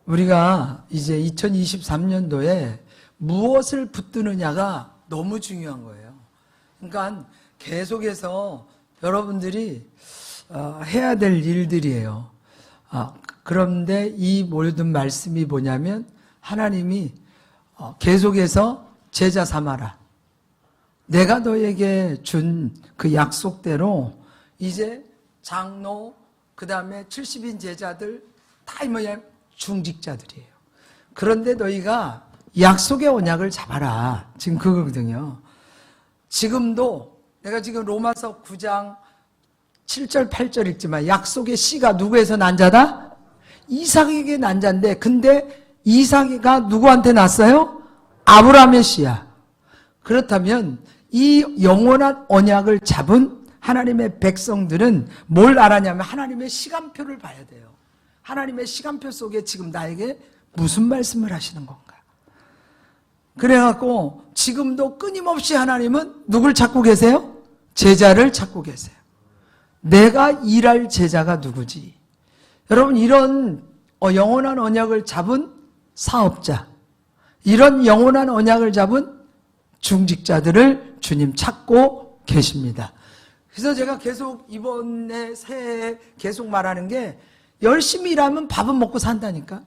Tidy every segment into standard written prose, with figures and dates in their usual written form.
우리가 이제 2023년도에 무엇을 붙드느냐가 너무 중요한 거예요. 그러니까 계속해서 여러분들이 해야 될 일들이에요. 그런데 이 모든 말씀이 뭐냐면 하나님이 계속해서 제자 삼아라. 내가 너에게 준 그 약속대로 이제 장로, 그 다음에 70인 제자들 다 뭐냐 중직자들이에요. 그런데 너희가 약속의 언약을 잡아라. 지금 그거거든요. 지금도 내가 지금 로마서 9장 7절 8절 읽지만 약속의 씨가 누구에서 난 자다? 이삭에게 난 자인데 근데 이삭이가 누구한테 났어요? 아브라함의 씨야. 그렇다면 이 영원한 언약을 잡은 하나님의 백성들은 뭘 알았냐면 하나님의 시간표를 봐야 돼요. 하나님의 시간표 속에 지금 나에게 무슨 말씀을 하시는 건가? 그래갖고 지금도 끊임없이 하나님은 누굴 찾고 계세요? 제자를 찾고 계세요. 내가 일할 제자가 누구지? 여러분 이런 영원한 언약을 잡은 사업자, 이런 영원한 언약을 잡은 중직자들을 주님 찾고 계십니다. 그래서 제가 계속 이번에 새해에 계속 말하는 게 열심히 일하면 밥은 먹고 산다니까.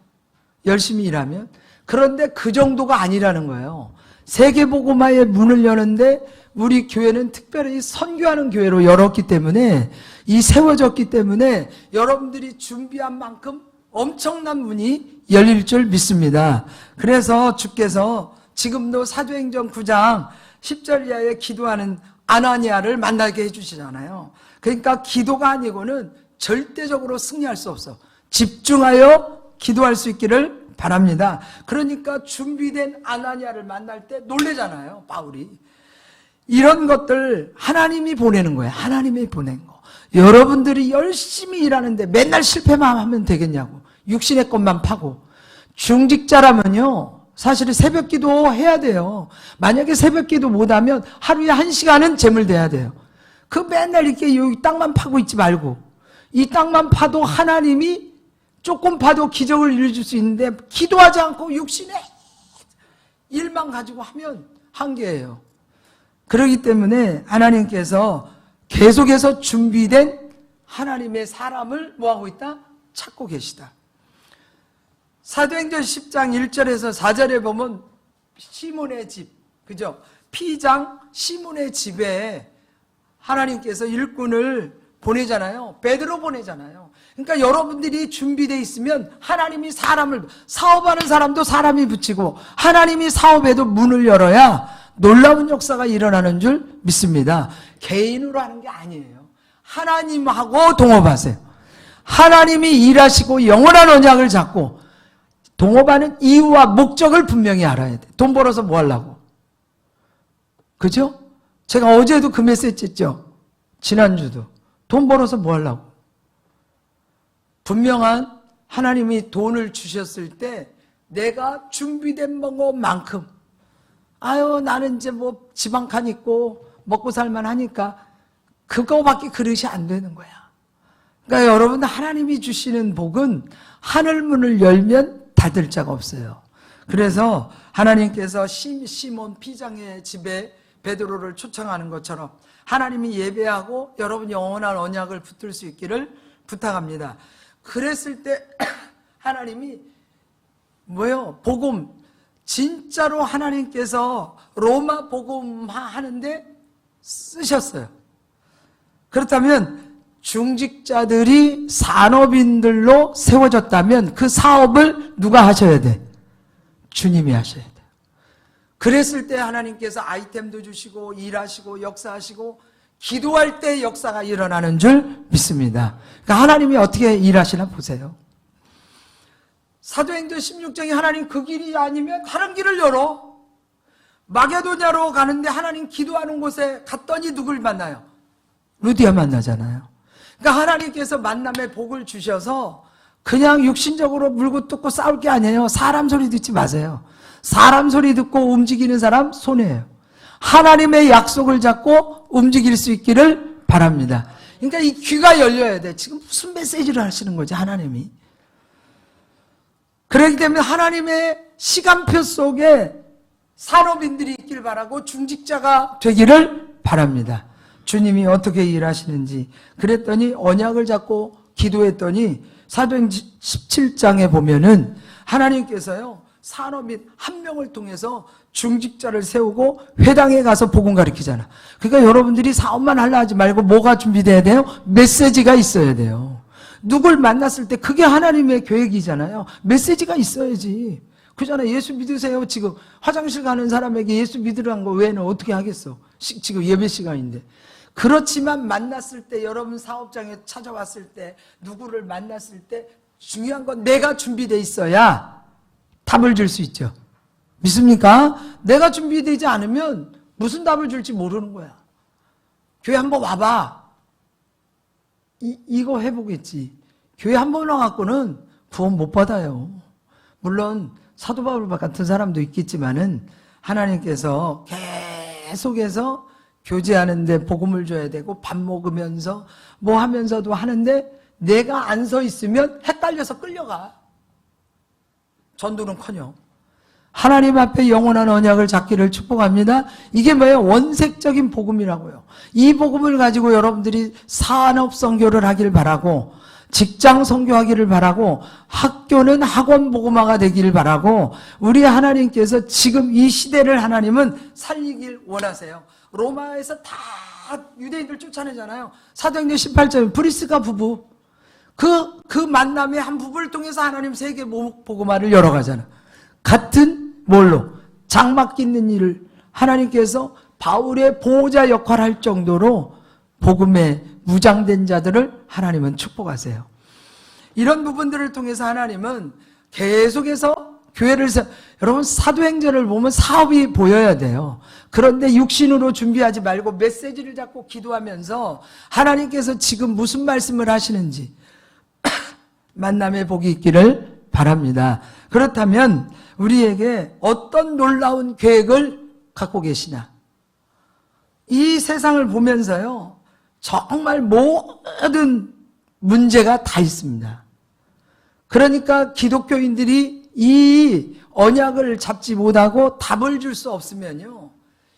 열심히 일하면. 그런데 그 정도가 아니라는 거예요. 세계복음화의 문을 여는데 우리 교회는 특별히 선교하는 교회로 열었기 때문에 세워졌기 때문에 여러분들이 준비한 만큼 엄청난 문이 열릴 줄 믿습니다. 그래서 주께서 지금도 사도행전 9장 10절 이하에 기도하는 아나니아를 만나게 해주시잖아요. 그러니까 기도가 아니고는 절대적으로 승리할 수 없어. 집중하여 기도할 수 있기를 바랍니다. 그러니까 준비된 아나니아를 만날 때 놀래잖아요, 바울이. 이런 것들 하나님이 보내는 거예요. 하나님이 보낸 거. 여러분들이 열심히 일하는데 맨날 실패만 하면 되겠냐고. 육신의 것만 파고. 중직자라면요, 사실은 새벽 기도 해야 돼요. 만약에 새벽 기도 못하면 하루에 1시간은 제물돼야 돼요. 그 맨날 이렇게 여기 땅만 파고 있지 말고, 이 땅만 파도 하나님이 조금 파도 기적을 이루어줄 수 있는데 기도하지 않고 육신의 일만 가지고 하면 한계예요. 그렇기 때문에 하나님께서 계속해서 준비된 하나님의 사람을 뭐하고 있다? 찾고 계시다. 사도행전 10장 1절에서 4절에 보면 시몬의 집, 그죠? 피장 시몬의 집에 하나님께서 일꾼을 보내잖아요. 베드로 보내잖아요. 그러니까 여러분들이 준비되어 있으면 하나님이 사업하는 사람도 사람이 붙이고 하나님이 사업에도 문을 열어야 놀라운 역사가 일어나는 줄 믿습니다. 개인으로 하는 게 아니에요. 하나님하고 동업하세요. 하나님이 일하시고 영원한 언약을 잡고 동업하는 이유와 목적을 분명히 알아야 돼. 돈 벌어서 뭐 하려고? 그죠? 제가 어제도 그 메시지 했죠? 지난주도. 돈 벌어서 뭐 하려고? 분명한 하나님이 돈을 주셨을 때 내가 준비된 것만큼 나는 이제 뭐 집 한 칸 있고 먹고 살만 하니까 그거밖에 그릇이 안 되는 거야. 그러니까 여러분 하나님이 주시는 복은 하늘문을 열면 닫을 자가 없어요. 그래서 하나님께서 시몬 피장의 집에 베드로를 초청하는 것처럼 하나님이 예배하고 여러분 영원한 언약을 붙들 수 있기를 부탁합니다. 그랬을 때 하나님이 복음 진짜로 하나님께서 로마 복음화 하는데 쓰셨어요. 그렇다면 중직자들이 산업인들로 세워졌다면 그 사업을 누가 하셔야 돼? 주님이 하셔야 돼요. 그랬을 때 하나님께서 아이템도 주시고 일하시고 역사하시고 기도할 때 역사가 일어나는 줄 믿습니다. 그러니까 하나님이 어떻게 일하시나 보세요. 사도행전 16장에 하나님 그 길이 아니면 다른 길을 열어. 마게도냐로 가는데 하나님 기도하는 곳에 갔더니 누굴 만나요? 루디아 만나잖아요. 그러니까 하나님께서 만남의 복을 주셔서 그냥 육신적으로 물고 뜯고 싸울 게 아니에요. 사람 소리 듣지 마세요. 사람 소리 듣고 움직이는 사람 손해예요. 하나님의 약속을 잡고 움직일 수 있기를 바랍니다. 그러니까 이 귀가 열려야 돼. 지금 무슨 메시지를 하시는 거지 하나님이. 그렇기 때문에 하나님의 시간표 속에 산업인들이 있길 바라고 중직자가 되기를 바랍니다. 주님이 어떻게 일하시는지 그랬더니 언약을 잡고 기도했더니 사도행 17장에 보면은 하나님께서요 산업인 한 명을 통해서 중직자를 세우고 회당에 가서 복음 가르치잖아. 그러니까 여러분들이 사업만 하려 하지 말고 뭐가 준비돼야 돼요? 메시지가 있어야 돼요. 누굴 만났을 때 그게 하나님의 계획이잖아요. 메시지가 있어야지. 그잖아요. 예수 믿으세요. 지금 화장실 가는 사람에게 예수 믿으라는 거 외에는 어떻게 하겠어? 지금 예배 시간인데. 그렇지만 만났을 때, 여러분 사업장에 찾아왔을 때, 누구를 만났을 때 중요한 건 내가 준비되어 있어야 답을 줄 수 있죠. 믿습니까? 내가 준비되지 않으면 무슨 답을 줄지 모르는 거야. 교회 한번 와봐. 이거 해보겠지. 교회 한번 와갖고는 구원 못 받아요. 물론 사도 바울 같은 사람도 있겠지만은 하나님께서 계속해서 교제하는데 복음을 줘야 되고 밥 먹으면서 뭐 하면서도 하는데 내가 안 서 있으면 헷갈려서 끌려가. 전도는커녕. 하나님 앞에 영원한 언약을 잡기를 축복합니다. 이게 뭐예요? 원색적인 복음이라고요. 이 복음을 가지고 여러분들이 산업 선교를 하길 바라고 직장 선교하기를 바라고 학교는 학원 복음화가 되기를 바라고 우리 하나님께서 지금 이 시대를 하나님은 살리길 원하세요. 로마에서 다 유대인들 쫓아내잖아요. 사도행전 18절 브리스가 부부 그 만남의 한 부부를 통해서 하나님 세계 복음화를 열어가잖아. 같은 뭘로? 장막 찢는 일을 하나님께서 바울의 보호자 역할을 할 정도로 복음에 무장된 자들을 하나님은 축복하세요. 이런 부분들을 통해서 하나님은 계속해서 교회를 여러분 사도행전을 보면 사업이 보여야 돼요. 그런데 육신으로 준비하지 말고 메시지를 잡고 기도하면서 하나님께서 지금 무슨 말씀을 하시는지 만남의 복이 있기를 바랍니다. 그렇다면 우리에게 어떤 놀라운 계획을 갖고 계시냐? 이 세상을 보면서요 정말 모든 문제가 다 있습니다. 그러니까 기독교인들이 이 언약을 잡지 못하고 답을 줄 수 없으면요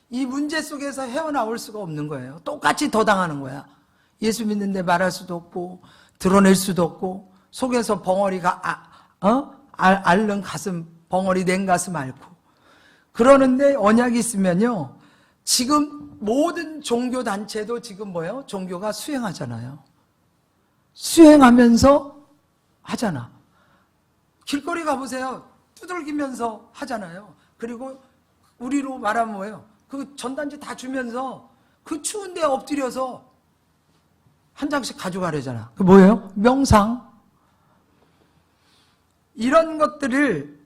이 문제 속에서 헤어나올 수가 없는 거예요. 똑같이 더 당하는 거야. 예수 믿는데 말할 수도 없고 드러낼 수도 없고 속에서 벙어리가 앓는 가슴, 벙어리 낸 가슴 앓고 그러는데 언약이 있으면요 지금 모든 종교 단체도 지금 뭐예요? 종교가 수행하잖아요. 수행하면서 하잖아. 길거리 가보세요. 두들기면서 하잖아요. 그리고 우리로 말하면 뭐예요? 그 전단지 다 주면서 그 추운 데 엎드려서 한 장씩 가져가려잖아. 그 뭐예요? 명상. 이런 것들을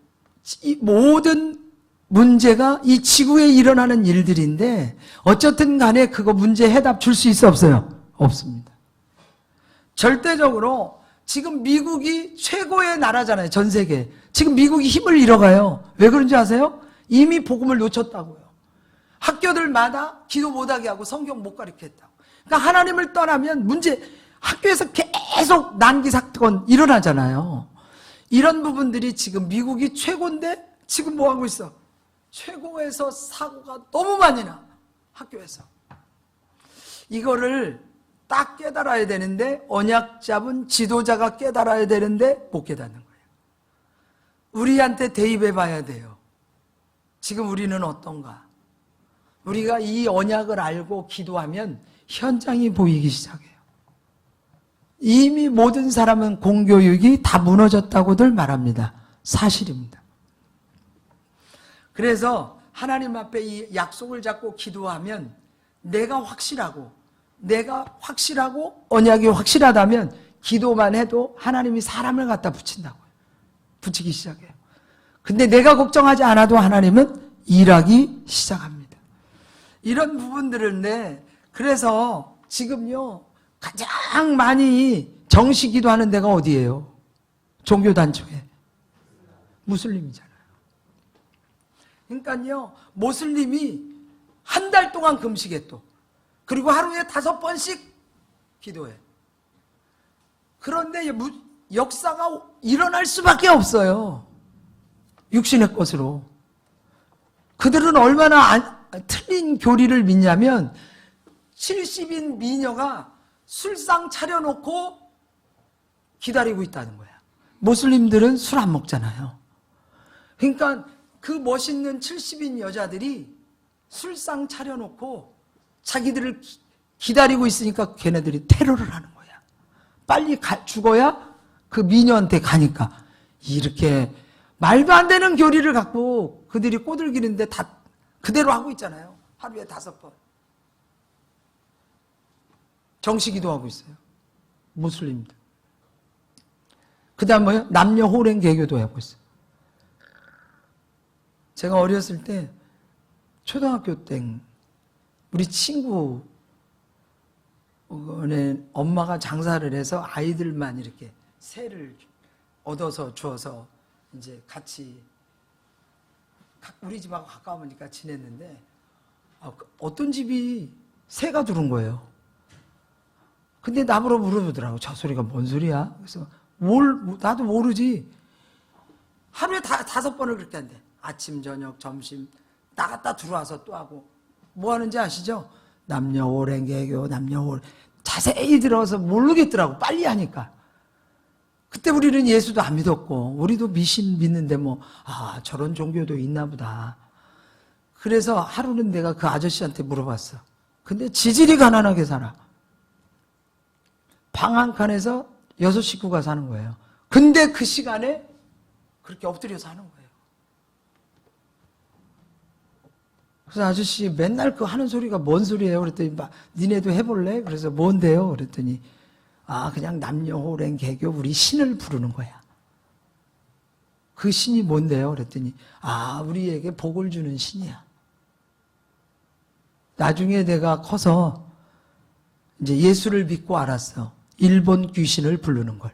이 모든 문제가 이 지구에 일어나는 일들인데 어쨌든 간에 그거 문제 해답 줄 수 있어 없어요? 없습니다. 절대적으로 지금 미국이 최고의 나라잖아요. 전 세계. 지금 미국이 힘을 잃어가요. 왜 그런지 아세요? 이미 복음을 놓쳤다고요. 학교들마다 기도 못하게 하고 성경 못 가르치게 했다고. 그러니까 하나님을 떠나면 학교에서 계속 난기 사건 일어나잖아요. 이런 부분들이 지금 미국이 최고인데 지금 뭐 하고 있어? 최고에서 사고가 너무 많이 나. 학교에서. 이거를 딱 깨달아야 되는데 언약 잡은 지도자가 깨달아야 되는데 못 깨닫는 거예요. 우리한테 대입해 봐야 돼요. 지금 우리는 어떤가? 우리가 이 언약을 알고 기도하면 현장이 보이기 시작해요. 이미 모든 사람은 공교육이 다 무너졌다고들 말합니다. 사실입니다. 그래서 하나님 앞에 이 약속을 잡고 기도하면 내가 확실하고 언약이 확실하다면 기도만 해도 하나님이 사람을 갖다 붙인다고요. 붙이기 시작해요. 근데 내가 걱정하지 않아도 하나님은 일하기 시작합니다. 이런 부분들인데 그래서 지금요 가장 많이 정시 기도하는 데가 어디예요? 종교단체에 무슬림이잖아요. 그러니까요 모슬림이 한 달 동안 금식해 또 그리고 하루에 5번씩 기도해. 그런데 역사가 일어날 수밖에 없어요. 육신의 것으로. 그들은 얼마나 틀린 교리를 믿냐면 70인 미녀가 술상 차려놓고 기다리고 있다는 거야. 모슬림들은 술 안 먹잖아요. 그러니까 그 멋있는 70인 여자들이 술상 차려놓고 자기들을 기다리고 있으니까 걔네들이 테러를 하는 거야. 빨리 죽어야 그 미녀한테 가니까. 이렇게 말도 안 되는 교리를 갖고 그들이 꼬들기는데 다 그대로 하고 있잖아요. 하루에 5번. 정시기도 하고 있어요. 무슬림들. 그 다음 뭐요? 남녀 호랭 개교도 하고 있어요. 제가 어렸을 때 초등학교 때 우리 친구 엄마가 장사를 해서 아이들만 이렇게 새를 얻어서 주어서 이제 같이 우리 집하고 가까우니까 지냈는데 어떤 집이 새가 들어온 거예요. 근데 나보러 물어보더라고. 저 소리가 뭔 소리야? 그래서 나도 모르지. 하루에 5번을 그렇게 한대. 아침, 저녁, 점심 나갔다 들어와서 또 하고. 뭐 하는지 아시죠? 남녀 오랭 개교, 남녀 오랭. 자세히 들어서 모르겠더라고. 빨리 하니까. 그때 우리는 예수도 안 믿었고 우리도 미신 믿는데 저런 종교도 있나 보다. 그래서 하루는 내가 그 아저씨한테 물어봤어. 근데 지질이 가난하게 살아. 방 한 칸에서 6 식구가 사는 거예요. 근데 그 시간에 그렇게 엎드려서 하는 거예요. 그래서 아저씨 맨날 그 하는 소리가 뭔 소리예요? 그랬더니 니네도 해볼래? 그래서 뭔데요? 그랬더니 그냥 남녀 호랭 개교 우리 신을 부르는 거야. 그 신이 뭔데요? 그랬더니 우리에게 복을 주는 신이야. 나중에 내가 커서 이제 예수를 믿고 알았어. 일본 귀신을 부르는 걸.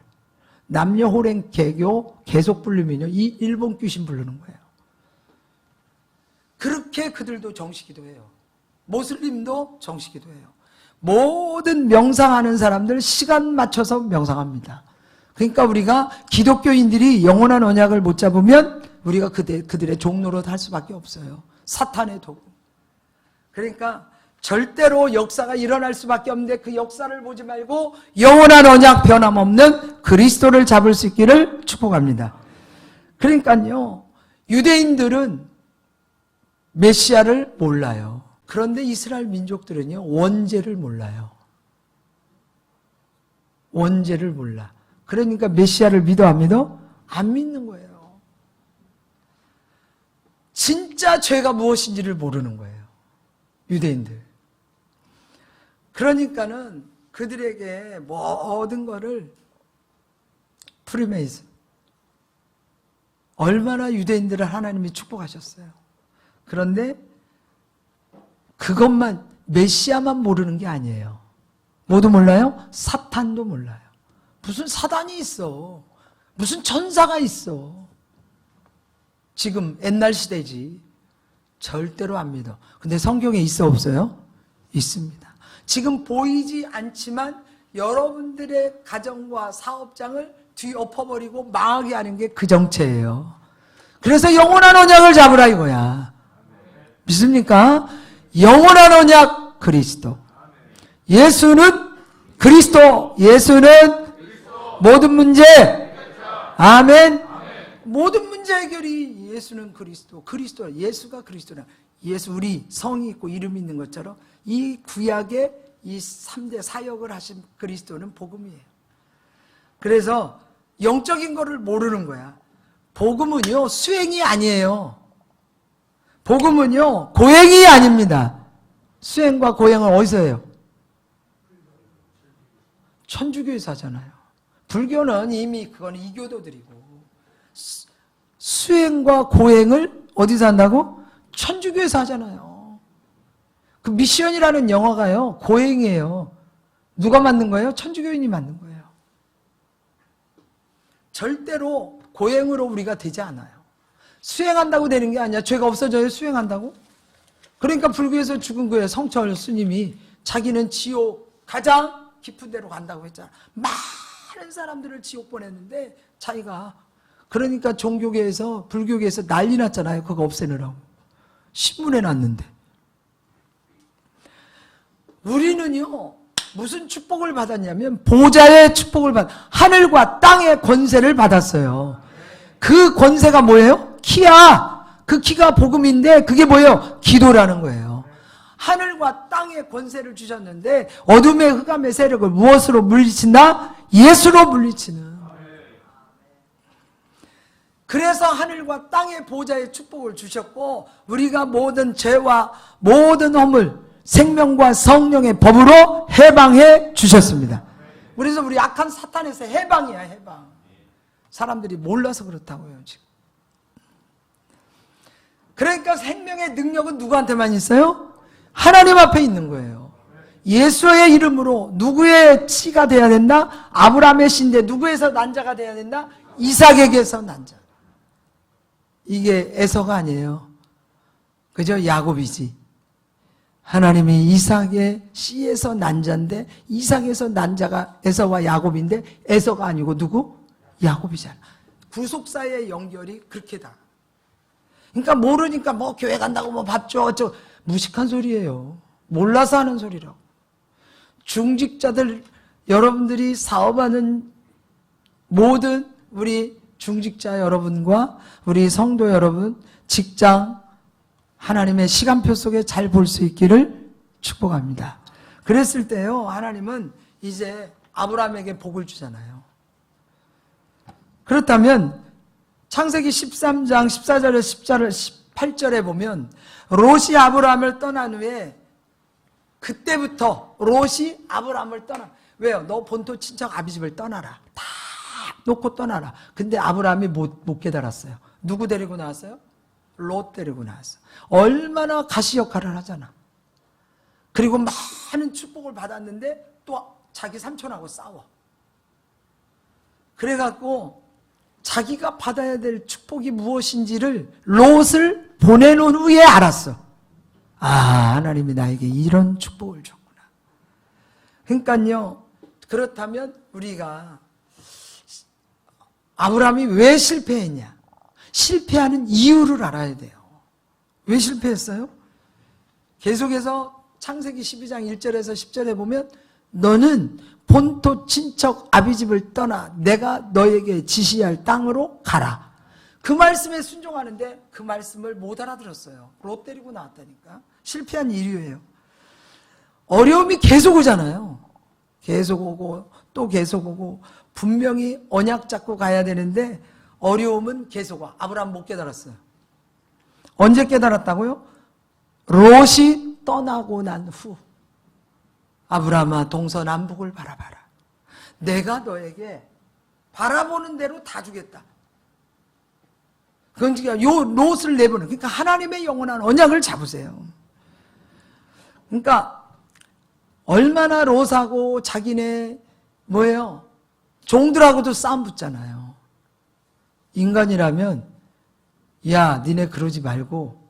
남녀 호랭 개교 계속 부르면요 이 일본 귀신 부르는 거예요. 그렇게 그들도 정시기도 해요. 모슬림도 정시기도 해요. 모든 명상하는 사람들 시간 맞춰서 명상합니다. 그러니까 우리가 기독교인들이 영원한 언약을 못 잡으면 우리가 그들의 종노릇 할 수밖에 없어요. 사탄의 도구. 그러니까 절대로 역사가 일어날 수밖에 없는데 그 역사를 보지 말고 영원한 언약 변함없는 그리스도를 잡을 수 있기를 축복합니다. 그러니까요, 유대인들은 메시아를 몰라요. 그런데 이스라엘 민족들은요, 원죄를 몰라요. 원죄를 몰라. 그러니까 메시아를 믿어 안 믿어? 안 믿는 거예요. 진짜 죄가 무엇인지를 모르는 거예요. 유대인들. 그러니까는 그들에게 모든 거를 프리메이슨. 얼마나 유대인들을 하나님이 축복하셨어요. 그런데 그것만 메시아만 모르는 게 아니에요. 모두 몰라요? 사탄도 몰라요. 무슨 사단이 있어. 무슨 천사가 있어. 지금 옛날 시대지. 절대로 안 믿어. 근데 성경에 있어 없어요? 있습니다. 지금 보이지 않지만 여러분들의 가정과 사업장을 뒤엎어버리고 망하게 하는 게 그 정체예요. 그래서 영원한 언약을 잡으라 이거야. 믿습니까? 영원한 언약 그리스도. 예수는 그리스도. 예수는 모든 문제. 아멘. 모든 문제 해결이 예수는 그리스도. 그리스도. 예수가 그리스도라. 예수 우리 성이 있고 이름이 있는 것처럼 이 구약의 이 3대 사역을 하신 그리스도는 복음이에요. 그래서 영적인 거를 모르는 거야. 복음은요 수행이 아니에요. 복음은요 고행이 아닙니다. 수행과 고행은 어디서 해요? 천주교에서 하잖아요. 불교는 이미 그건 이교도들이고 수행과 고행을 어디서 한다고? 천주교에서 하잖아요. 그 미션이라는 영화가요 고행이에요. 누가 만든 거예요? 천주교인이 만든 거예요. 절대로 고행으로 우리가 되지 않아요. 수행한다고 되는 게 아니야. 죄가 없어져요? 수행한다고? 그러니까 불교에서 죽은 거예요. 성철 스님이 자기는 지옥 가장 깊은 데로 간다고 했잖아. 많은 사람들을 지옥 보냈는데 자기가 그러니까 종교계에서, 불교계에서 난리 났잖아요. 그거 없애느라고. 신문에 났는데. 우리는요, 무슨 축복을 받았냐면, 보좌의 축복을 하늘과 땅의 권세를 받았어요. 그 권세가 뭐예요? 키야. 그 키가 복음인데, 그게 뭐예요? 기도라는 거예요. 하늘과 땅의 권세를 주셨는데, 어둠의 흑암의 세력을 무엇으로 물리친다? 예수로 물리치는. 그래서 하늘과 땅의 보좌의 축복을 주셨고, 우리가 모든 죄와 모든 허물, 생명과 성령의 법으로 해방해 주셨습니다. 그래서 우리 악한 사탄에서 해방이야, 해방. 사람들이 몰라서 그렇다고요, 지금. 그러니까 생명의 능력은 누구한테만 있어요? 하나님 앞에 있는 거예요. 예수의 이름으로 누구의 씨가 돼야 된다? 아브라함의 씨인데 누구에서 난 자가 돼야 된다? 이삭에게서 난 자. 이게 에서가 아니에요. 그죠? 야곱이지. 하나님이 이삭의 씨에서 난 자인데, 이삭에서 난 자가 에서와 야곱인데, 에서가 아니고 누구? 야곱이잖아. 구속사의 연결이 그렇게 다. 그러니까 모르니까 뭐 교회 간다고 뭐 밥 줘, 어쩌고. 무식한 소리예요. 몰라서 하는 소리라고. 중직자들, 여러분들이 사업하는 모든 우리 중직자 여러분과 우리 성도 여러분, 직장, 하나님의 시간표 속에 잘 볼 수 있기를 축복합니다. 그랬을 때요, 하나님은 이제 아브라함에게 복을 주잖아요. 그렇다면 창세기 13장 14절에 18절에 보면 롯이 아브라함을 떠난 후에 그때부터 롯이 아브라함을 왜요? 너 본토 친척 아비집을 떠나라. 다 놓고 떠나라. 근데 아브라함이 못 깨달았어요. 누구 데리고 나왔어요? 롯 데리고 나왔어. 얼마나 가시 역할을 하잖아. 그리고 많은 축복을 받았는데 또 자기 삼촌하고 싸워. 그래갖고 자기가 받아야 될 축복이 무엇인지를 롯을 보내놓은 후에 알았어. 아, 하나님이 나에게 이런 축복을 줬구나. 그러니까요, 그렇다면 우리가 아브라함이 왜 실패했냐? 실패하는 이유를 알아야 돼요. 왜 실패했어요? 계속해서 창세기 12장 1절에서 10절에 보면 너는 본토 친척 아비집을 떠나 내가 너에게 지시할 땅으로 가라. 그 말씀에 순종하는데 그 말씀을 못 알아들었어요. 롯 데리고 나왔다니까. 실패한 이유예요. 어려움이 계속 오잖아요. 계속 오고 또 계속 오고 분명히 언약 잡고 가야 되는데 어려움은 계속 와. 아브라함 못 깨달았어요. 언제 깨달았다고요? 롯이 떠나고 난 후. 아브라함아 동서남북을 바라봐라. 내가 너에게 바라보는 대로 다 주겠다. 그러니까 요 롯을 내보는, 그러니까 하나님의 영원한 언약을 잡으세요. 그러니까 얼마나 롯하고 자기네 뭐예요? 종들하고도 싸움 붙잖아요. 인간이라면 야 니네 그러지 말고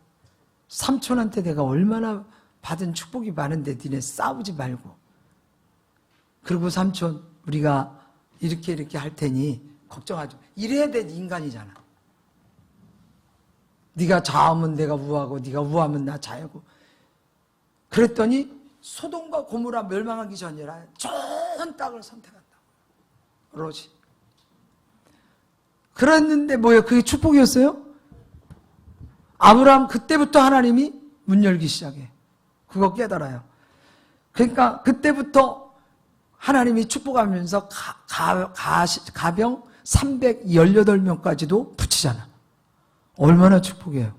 삼촌한테 내가 얼마나 받은 축복이 많은데 니네 싸우지 말고, 그리고 삼촌 우리가 이렇게 할 테니 걱정하지 마. 이래야 된 인간이잖아. 네가 좌하면 내가 우하고 네가 우하면 나 좌하고. 그랬더니 소돔과 고모라 멸망하기 전이라 좋은 땅을 선택한다. 롯이. 그랬는데 뭐예요? 그게 축복이었어요? 아브라함 그때부터 하나님이 문 열기 시작해. 그거 깨달아요. 그러니까 그때부터 하나님이 축복하면서 가병 318명까지도 붙이잖아. 얼마나 축복이에요.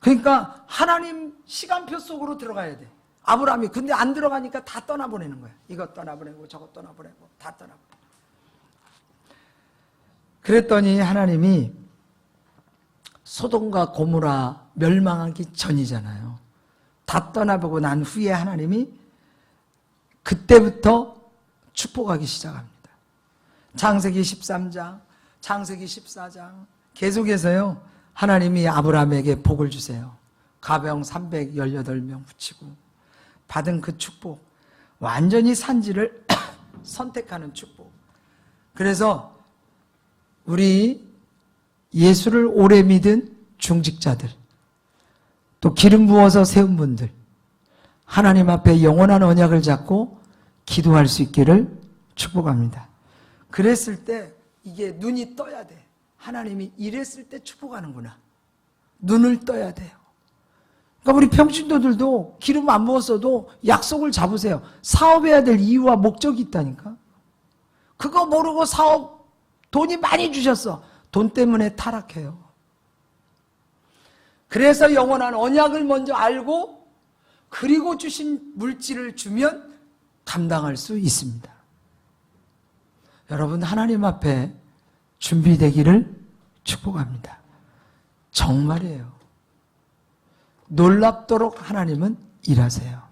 그러니까 하나님 시간표 속으로 들어가야 돼. 아브라함이 근데 안 들어가니까 다 떠나보내는 거야. 이것 떠나보내고 저것 떠나보내고 다 떠나보내고. 그랬더니 하나님이 소돔과 고모라 멸망하기 전이잖아요. 다 떠나보고 난 후에 하나님이 그때부터 축복하기 시작합니다. 창세기 13장, 창세기 14장 계속해서요. 하나님이 아브라함에게 복을 주세요. 가병 318명 붙이고 받은 그 축복, 완전히 산지를 선택하는 축복. 그래서 우리 예수를 오래 믿은 중직자들, 또 기름 부어서 세운 분들, 하나님 앞에 영원한 언약을 잡고 기도할 수 있기를 축복합니다. 그랬을 때 이게 눈이 떠야 돼. 하나님이 이랬을 때 축복하는구나. 눈을 떠야 돼요. 그러니까 우리 평신도들도 기름 안 부었어도 약속을 잡으세요. 사업해야 될 이유와 목적이 있다니까. 그거 모르고 사업 돈이 많이 주셨어. 돈 때문에 타락해요. 그래서 영원한 언약을 먼저 알고 그리고 주신 물질을 주면 감당할 수 있습니다. 여러분, 하나님 앞에 준비되기를 축복합니다. 정말이에요. 놀랍도록 하나님은 일하세요.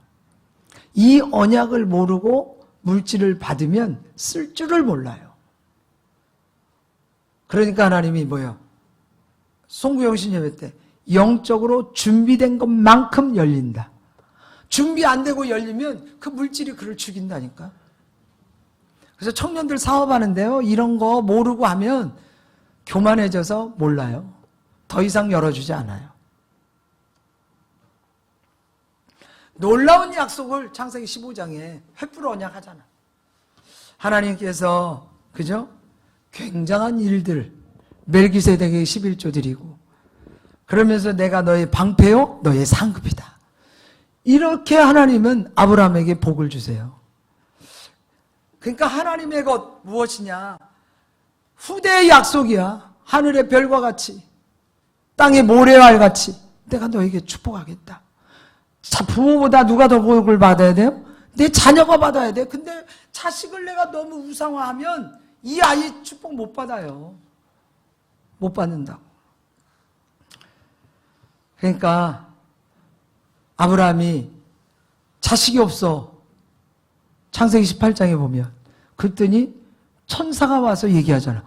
이 언약을 모르고 물질을 받으면 쓸 줄을 몰라요. 그러니까 하나님이 뭐예요? 송구영신 예배 때 영적으로 준비된 것만큼 열린다. 준비 안 되고 열리면 그 물질이 그를 죽인다니까. 그래서 청년들 사업하는데요, 이런 거 모르고 하면 교만해져서 몰라요. 더 이상 열어주지 않아요. 놀라운 약속을 창세기 15장에 횃불 언약 하잖아. 하나님께서 그죠? 굉장한 일들, 멜기세덱에게 11조 드리고, 그러면서 내가 너의 방패요, 너의 상급이다. 이렇게 하나님은 아브라함에게 복을 주세요. 그러니까 하나님의 것 무엇이냐? 후대의 약속이야. 하늘의 별과 같이, 땅의 모래알 같이 내가 너에게 축복하겠다. 자, 부모보다 누가 더 복을 받아야 돼요? 내 자녀가 받아야 돼. 근데 자식을 내가 너무 우상화하면 이 아이 축복 못 받아요. 못 받는다고. 그러니까 아브라함이 자식이 없어. 창세기 18장에 보면. 그랬더니 천사가 와서 얘기하잖아.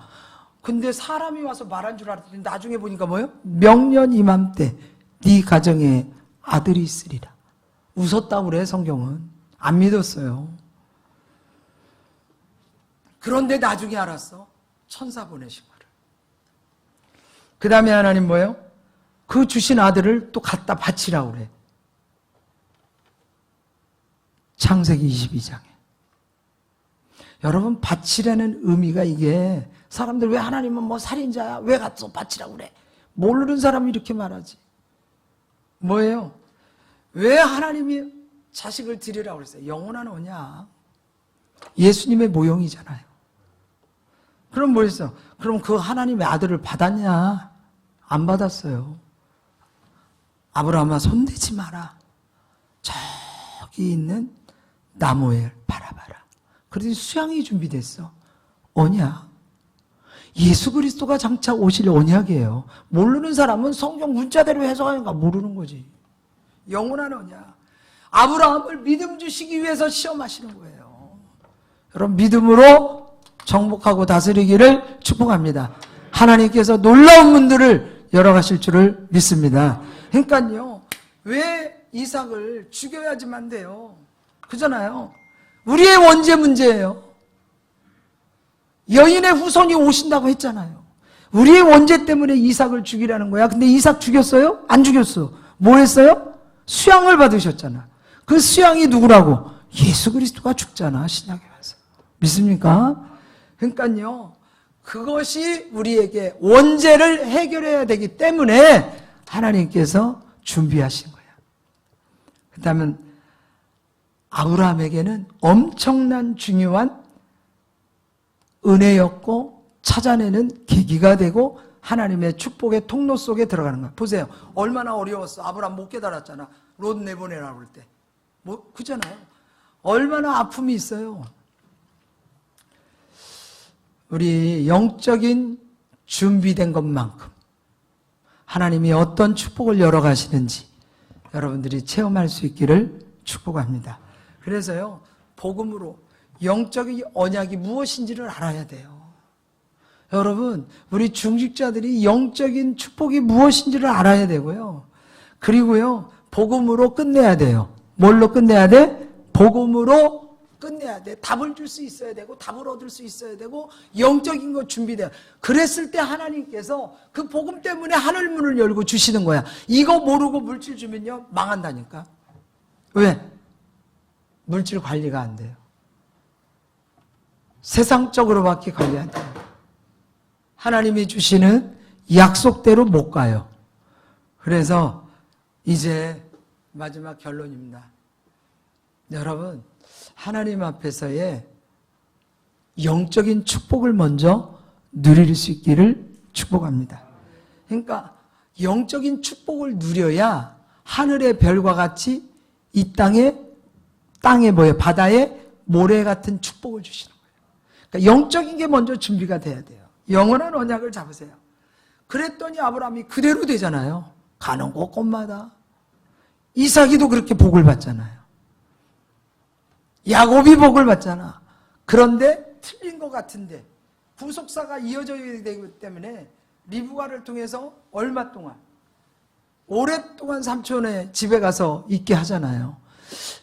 근데 사람이 와서 말한 줄 알았더니 나중에 보니까 뭐예요? 명년 이맘때 네 가정에 아들이 있으리라. 웃었다고 그래, 성경은. 안 믿었어요. 그런데 나중에 알았어. 천사 보내신 거를. 그 다음에 하나님 뭐예요? 그 주신 아들을 또 갖다 바치라고 그래. 창세기 22장에. 여러분, 바치라는 의미가 이게, 사람들 왜 하나님은 뭐 살인자야? 왜 갖다 바치라고 그래? 모르는 사람이 이렇게 말하지. 뭐예요? 왜 하나님이 자식을 드리라고 그랬어요? 영원한 언약. 예수님의 모형이잖아요. 그럼 뭐였어? 그럼 그 하나님의 아들을 받았냐? 안 받았어요. 아브라함아, 손대지 마라. 저기 있는 나무에 바라봐라. 그랬더니 수양이 준비됐어. 언약. 예수 그리스도가 장차 오실 언약이에요. 모르는 사람은 성경 문자대로 해석하니까 모르는 거지. 영원한 언약. 아브라함을 믿음 주시기 위해서 시험하시는 거예요. 여러분, 믿음으로 정복하고 다스리기를 축복합니다. 하나님께서 놀라운 문들을 열어가실 줄을 믿습니다. 그러니까요, 왜 이삭을 죽여야지만 돼요? 그잖아요. 우리의 원죄 문제예요. 여인의 후손이 오신다고 했잖아요. 우리의 원죄 때문에 이삭을 죽이라는 거야. 근데 이삭 죽였어요? 안 죽였어. 뭐 했어요? 수양을 받으셨잖아. 그 수양이 누구라고? 예수 그리스도가 죽잖아, 신약에 와서. 믿습니까? 그러니까요, 그것이 우리에게 원죄를 해결해야 되기 때문에 하나님께서 준비하신 거야. 그 다음에 아브라함에게는 엄청난 중요한 은혜였고 찾아내는 계기가 되고 하나님의 축복의 통로 속에 들어가는 거야. 보세요. 얼마나 어려웠어. 아브라함 못 깨달았잖아. 롯 내보내라고 그럴 때. 뭐, 그잖아요. 얼마나 아픔이 있어요. 우리 영적인 준비된 것만큼 하나님이 어떤 축복을 열어가시는지 여러분들이 체험할 수 있기를 축복합니다. 그래서요, 복음으로 영적인 언약이 무엇인지를 알아야 돼요. 여러분, 우리 중직자들이 영적인 축복이 무엇인지를 알아야 되고요. 그리고요, 복음으로 끝내야 돼요. 뭘로 끝내야 돼? 복음으로 끝내야 돼. 답을 줄 수 있어야 되고 답을 얻을 수 있어야 되고 영적인 거 준비돼야. 그랬을 때 하나님께서 그 복음 때문에 하늘 문을 열고 주시는 거야. 이거 모르고 물질 주면요 망한다니까. 왜? 물질 관리가 안 돼요. 세상적으로밖에 관리 안 돼요. 하나님이 주시는 약속대로 못 가요. 그래서 이제 마지막 결론입니다. 여러분, 하나님 앞에서의 영적인 축복을 먼저 누릴 수 있기를 축복합니다. 그러니까 영적인 축복을 누려야 하늘의 별과 같이 이 땅에 뭐예요? 바다에 모래 같은 축복을 주시는 거예요. 그러니까 영적인 게 먼저 준비가 돼야 돼요. 영원한 언약을 잡으세요. 그랬더니 아브라함이 그대로 되잖아요. 가는 곳곳마다. 이삭이도 그렇게 복을 받잖아요. 야곱이 복을 받잖아. 그런데 틀린 것 같은데 부속사가 이어져야 되기 때문에 리브가를 통해서 얼마 동안 오랫동안 삼촌의 집에 가서 있게 하잖아요.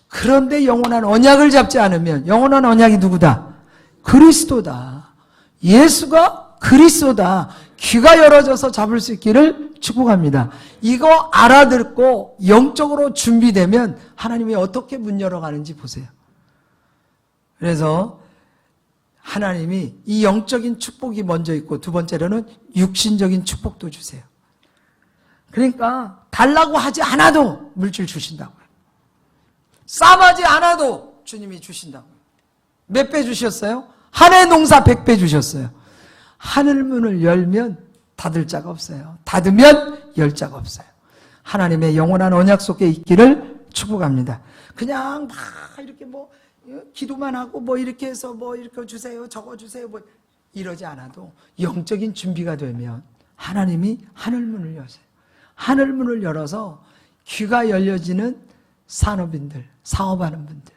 그런데 영원한 언약을 잡지 않으면 영원한 언약이 누구다? 그리스도다. 예수가 그리스도다. 귀가 열어져서 잡을 수 있기를 축복합니다. 이거 알아듣고 영적으로 준비되면 하나님이 어떻게 문 열어가는지 보세요. 그래서 하나님이 이 영적인 축복이 먼저 있고 두 번째로는 육신적인 축복도 주세요. 그러니까 달라고 하지 않아도 물질 주신다고요. 싸하지 않아도 주님이 주신다고요. 몇 배 주셨어요? 한 해 농사 100배 주셨어요. 하늘문을 열면 닫을 자가 없어요. 닫으면 열 자가 없어요. 하나님의 영원한 언약 속에 있기를 축복합니다. 그냥 막 이렇게 뭐 기도만 하고 뭐 이렇게 해서 뭐 이렇게 주세요, 저거 주세요, 뭐 이러지 않아도 영적인 준비가 되면 하나님이 하늘문을 여세요. 하늘문을 열어서 귀가 열려지는 산업인들, 사업하는 분들,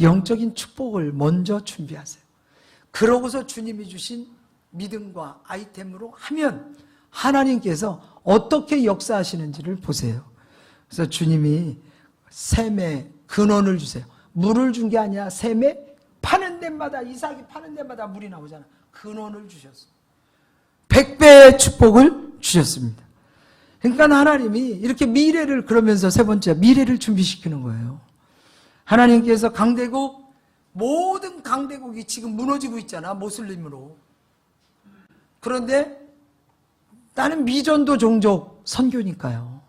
영적인 축복을 먼저 준비하세요. 그러고서 주님이 주신 믿음과 아이템으로 하면 하나님께서 어떻게 역사하시는지를 보세요. 그래서 주님이 샘의 근원을 주세요. 물을 준 게 아니라 샘에 파는 데마다, 이삭이 파는 데마다 물이 나오잖아. 근원을 주셨어요. 100배의 축복을 주셨습니다. 그러니까 하나님이 이렇게 미래를, 그러면서 세 번째 미래를 준비시키는 거예요. 하나님께서 강대국, 모든 강대국이 지금 무너지고 있잖아, 모슬림으로. 그런데 나는 미전도 종족 선교니까요.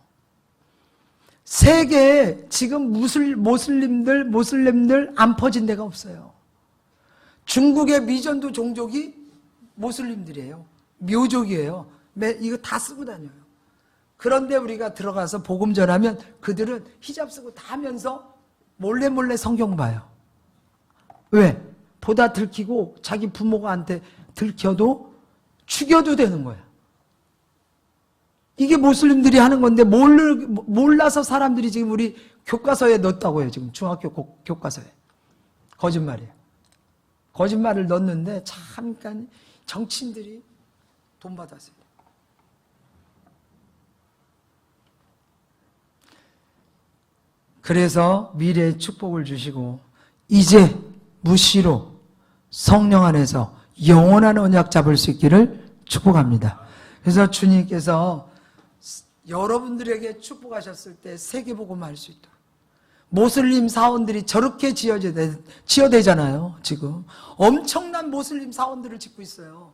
세계에 지금 모슬림들 안 퍼진 데가 없어요. 중국의 미전도 종족이 모슬림들이에요. 묘족이에요. 이거 다 쓰고 다녀요. 그런데 우리가 들어가서 복음 전하면 그들은 히잡 쓰고 다 하면서 몰래 성경 봐요. 왜? 보다 들키고 자기 부모가한테 들켜도 죽여도 되는 거야. 이게 모슬림들이 하는 건데 몰라서 사람들이 지금 우리 교과서에 넣었다고 해요. 지금 중학교 교과서에. 거짓말이에요. 거짓말을 넣었는데 참 그러니까 정치인들이 돈 받았어요. 그래서 미래의 축복을 주시고 이제 무시로 성령 안에서 영원한 언약 잡을 수 있기를 축복합니다. 그래서 주님께서 여러분들에게 축복하셨을 때 세계복음 할 수 있도록, 모슬림 사원들이 저렇게 지어대잖아요. 지금 엄청난 모슬림 사원들을 짓고 있어요.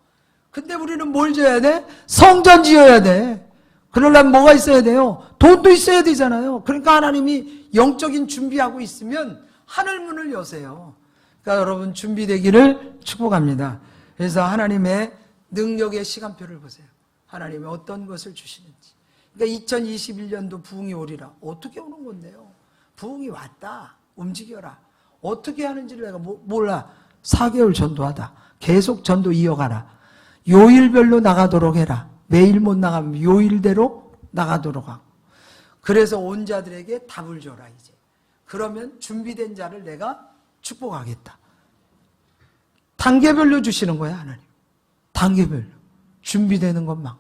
근데 우리는 뭘 지어야 돼? 성전 지어야 돼. 그러려면 뭐가 있어야 돼요? 돈도 있어야 되잖아요. 그러니까 하나님이 영적인 준비하고 있으면 하늘문을 여세요. 그러니까 여러분 준비되기를 축복합니다. 그래서 하나님의 능력의 시간표를 보세요. 하나님이 어떤 것을 주시는지. 그러니까 2021년도 부흥이 오리라. 어떻게 오는 건데요? 부흥이 왔다. 움직여라. 어떻게 하는지를 내가 몰라. 4개월 전도하다. 계속 전도 이어가라. 요일별로 나가도록 해라. 매일 못 나가면 요일대로 나가도록 하고. 그래서 온 자들에게 답을 줘라 이제. 그러면 준비된 자를 내가 축복하겠다. 단계별로 주시는 거야 하나님. 단계별로. 준비되는 것만.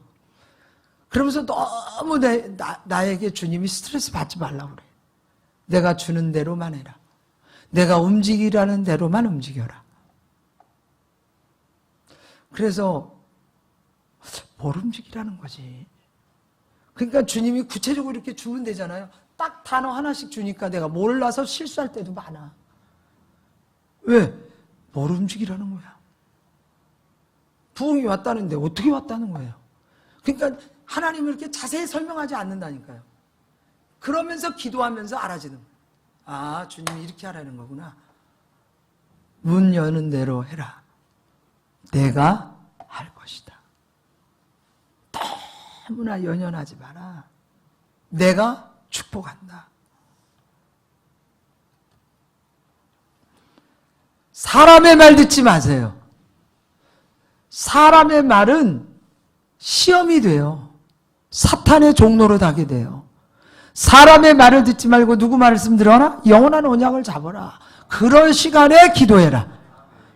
그러면서 너무 나에게 주님이 스트레스 받지 말라고 그래. 내가 주는 대로만 해라. 내가 움직이라는 대로만 움직여라. 그래서 뭘 움직이라는 거지? 그러니까 주님이 구체적으로 이렇게 주면 되잖아요. 딱 단어 하나씩 주니까 내가 몰라서 실수할 때도 많아. 왜? 뭘 움직이라는 거야? 부흥이 왔다는데 어떻게 왔다는 거예요? 그러니까 하나님을 이렇게 자세히 설명하지 않는다니까요. 그러면서 기도하면서 알아지는 거예요. 아, 주님이 이렇게 하라는 거구나. 문 여는 대로 해라. 내가 할 것이다. 너무나 연연하지 마라. 내가 축복한다. 사람의 말 듣지 마세요. 사람의 말은 시험이 돼요. 사탄의 종로로 가게 돼요. 사람의 말을 듣지 말고 누구 말씀 들어라? 영원한 언약을 잡아라. 그런 시간에 기도해라.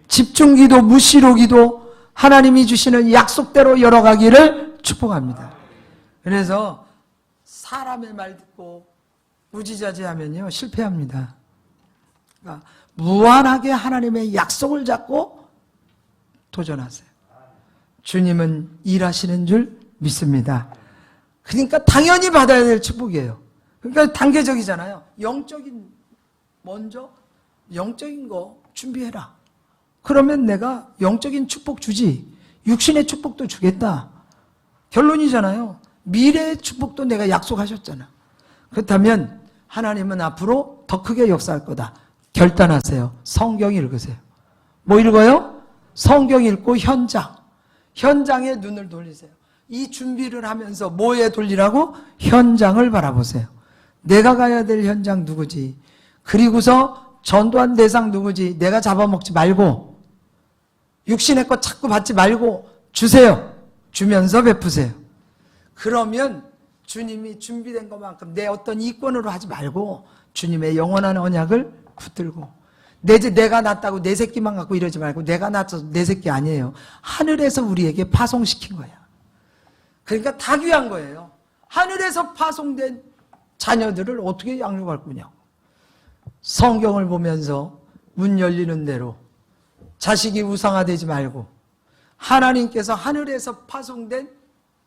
집중기도, 무시로 기도, 하나님이 주시는 약속대로 열어가기를 축복합니다. 그래서 사람의 말 듣고 무지자지하면요 실패합니다. 그러니까 무한하게 하나님의 약속을 잡고 도전하세요. 주님은 일하시는 줄 믿습니다. 그러니까 당연히 받아야 될 축복이에요. 그러니까 단계적이잖아요. 먼저 영적인 거 준비해라. 그러면 내가 영적인 축복 주지. 육신의 축복도 주겠다. 결론이잖아요. 미래의 축복도 내가 약속하셨잖아. 그렇다면 하나님은 앞으로 더 크게 역사할 거다. 결단하세요. 성경 읽으세요. 뭐 읽어요? 성경 읽고 현장에 눈을 돌리세요. 이 준비를 하면서 뭐에 돌리라고? 현장을 바라보세요. 내가 가야 될 현장 누구지? 그리고서 전도한 대상 누구지? 내가 잡아먹지 말고 육신의 것 자꾸 받지 말고 주세요. 주면서 베푸세요. 그러면 주님이 준비된 것만큼 내 어떤 이권으로 하지 말고 주님의 영원한 언약을 붙들고 내가 낳았다고 내 새끼만 갖고 이러지 말고 내가 낳아서 내 새끼 아니에요. 하늘에서 우리에게 파송시킨 거야. 그러니까 다 귀한 거예요. 하늘에서 파송된 자녀들을 어떻게 양육할 거냐고. 성경을 보면서 문 열리는 대로 자식이 우상화되지 말고 하나님께서 하늘에서 파송된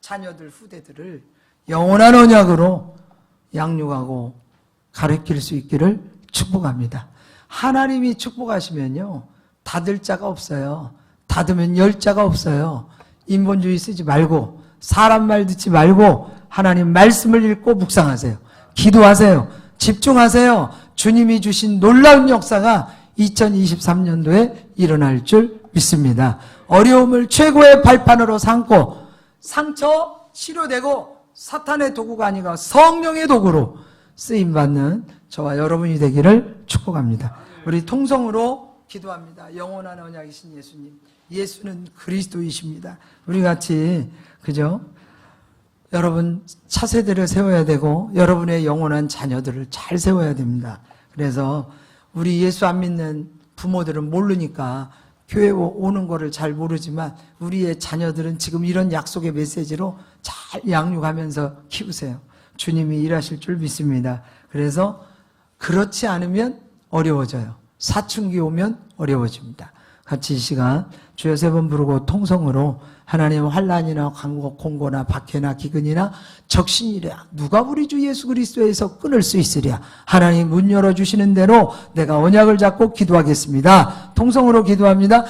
자녀들, 후대들을 영원한 언약으로 양육하고 가르칠 수 있기를 축복합니다. 하나님이 축복하시면요 닫을 자가 없어요. 닫으면 열 자가 없어요. 인본주의 쓰지 말고 사람 말 듣지 말고 하나님 말씀을 읽고 묵상하세요. 기도하세요. 집중하세요. 주님이 주신 놀라운 역사가 2023년도에 일어날 줄 믿습니다. 어려움을 최고의 발판으로 삼고 상처 치료되고 사탄의 도구가 아니라 성령의 도구로 쓰임받는 저와 여러분이 되기를 축복합니다. 우리 통성으로 기도합니다. 영원한 언약이신 예수님, 예수는 그리스도이십니다. 우리 같이 그죠? 여러분 차세대를 세워야 되고 여러분의 영원한 자녀들을 잘 세워야 됩니다. 그래서 우리 예수 안 믿는 부모들은 모르니까 교회 오는 거를 잘 모르지만 우리의 자녀들은 지금 이런 약속의 메시지로 잘 양육하면서 키우세요. 주님이 일하실 줄 믿습니다. 그래서 그렇지 않으면 어려워져요. 사춘기 오면 어려워집니다. 같이 이 시간 주여 세 번 부르고 통성으로 하나님 환난이나 공고나 박해나 기근이나 적신이랴 누가 우리 주 예수 그리스도에서 끊을 수 있으랴. 하나님 문 열어주시는 대로 내가 언약을 잡고 기도하겠습니다. 통성으로 기도합니다.